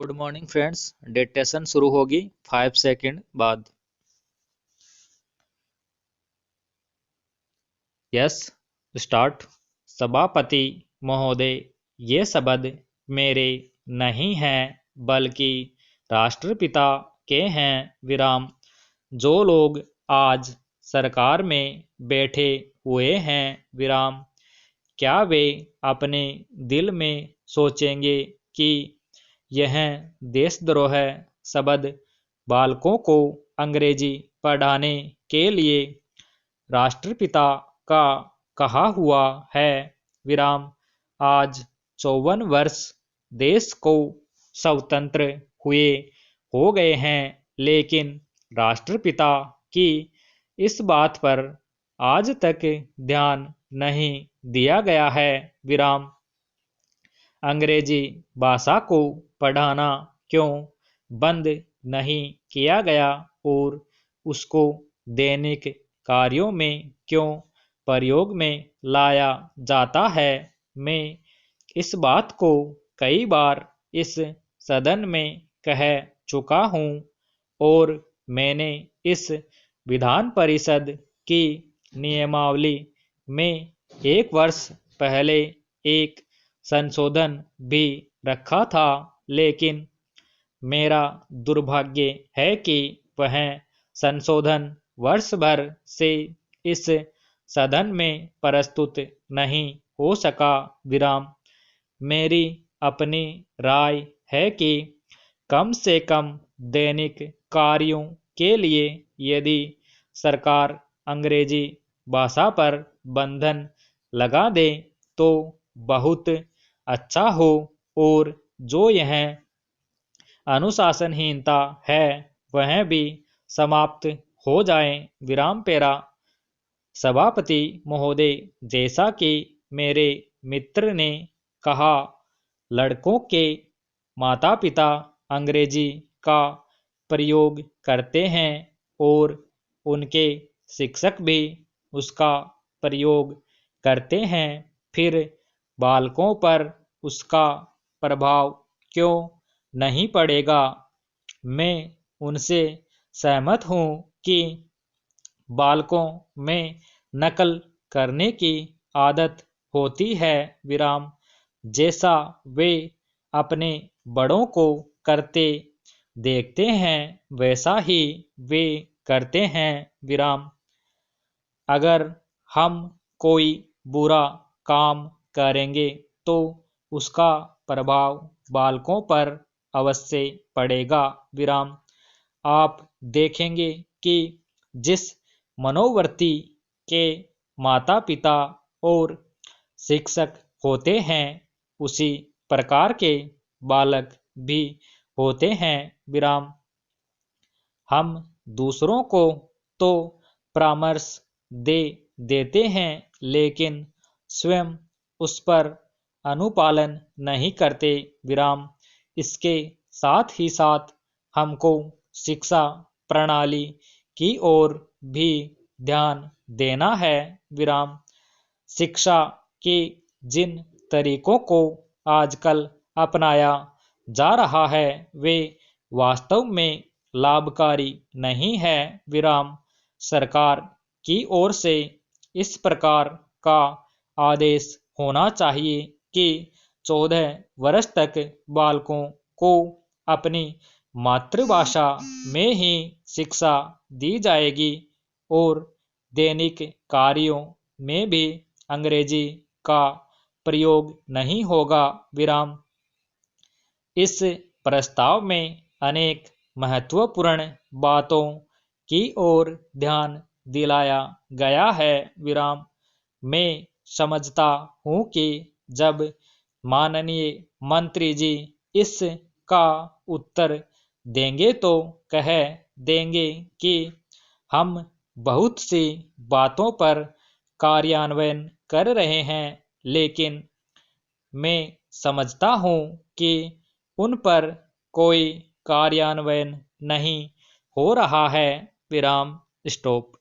Good morning friends. Dictation शुरू होगी 5 second बाद। Yes, start. सभापति महोदय, ये शब्द मेरे नहीं हैं बल्कि राष्ट्रपिता के हैं। विराम। जो लोग आज सरकार में बैठे हुए हैं, विराम, क्या वे अपने दिल में सोचेंगे कि यह देशद्रोह शब्द बालकों को अंग्रेजी पढ़ाने के लिए राष्ट्रपिता का कहा हुआ है? विराम। आज 54 वर्ष देश को स्वतंत्र हुए हो गए हैं, लेकिन राष्ट्रपिता की इस बात पर आज तक ध्यान नहीं दिया गया है। विराम। अंग्रेजी भाषा को पढ़ाना क्यों बंद नहीं किया गया और उसको दैनिक कार्यों में क्यों प्रयोग में लाया जाता है? मैं इस बात को कई बार इस सदन में कह चुका हूँ और मैंने इस विधान परिषद की नियमावली में 1 वर्ष पहले एक संशोधन भी रखा था, लेकिन मेरा दुर्भाग्य है कि वह संशोधन वर्ष भर से इस सदन में प्रस्तुत नहीं हो सका। विराम। मेरी अपनी राय है कि कम से कम दैनिक कार्यों के लिए यदि सरकार अंग्रेजी भाषा पर बंधन लगा दे तो बहुत अच्छा हो, और जो यह अनुशासनहीनता है वह भी समाप्त हो जाए। विराम पेरा। सभापति महोदय, जैसा कि मेरे मित्र ने कहा, लड़कों के माता पिता अंग्रेजी का प्रयोग करते हैं और उनके शिक्षक भी उसका प्रयोग करते हैं, फिर बालकों पर उसका प्रभाव क्यों नहीं पड़ेगा? मैं उनसे सहमत हूँ कि बालकों में नकल करने की आदत होती है। विराम। जैसा वे अपने बड़ों को करते देखते हैं वैसा ही वे करते हैं। विराम। अगर हम कोई बुरा काम करेंगे तो उसका प्रभाव बालकों पर अवश्य पड़ेगा। विराम। आप देखेंगे कि जिस मनोवृत्ति के माता पिता और शिक्षक होते हैं उसी प्रकार के बालक भी होते हैं। विराम। हम दूसरों को तो परामर्श दे देते हैं, लेकिन स्वयं उस पर अनुपालन नहीं करते। विराम। इसके साथ ही साथ हमको शिक्षा प्रणाली की ओर भी ध्यान देना है। विराम। शिक्षा के जिन तरीकों को आजकल अपनाया जा रहा है वे वास्तव में लाभकारी नहीं है। विराम। सरकार की ओर से इस प्रकार का आदेश होना चाहिए कि 14 वर्ष तक बालकों को अपनी मातृभाषा में ही शिक्षा दी जाएगी और दैनिक कार्यों में भी अंग्रेजी का प्रयोग नहीं होगा। विराम। इस प्रस्ताव में अनेक महत्वपूर्ण बातों की ओर ध्यान दिलाया गया है। विराम। मैं समझता हूँ कि जब माननीय मंत्री जी इस का उत्तर देंगे तो कह देंगे कि हम बहुत सी बातों पर कार्यान्वयन कर रहे हैं, लेकिन मैं समझता हूँ कि उन पर कोई कार्यान्वयन नहीं हो रहा है। विराम। स्टॉप।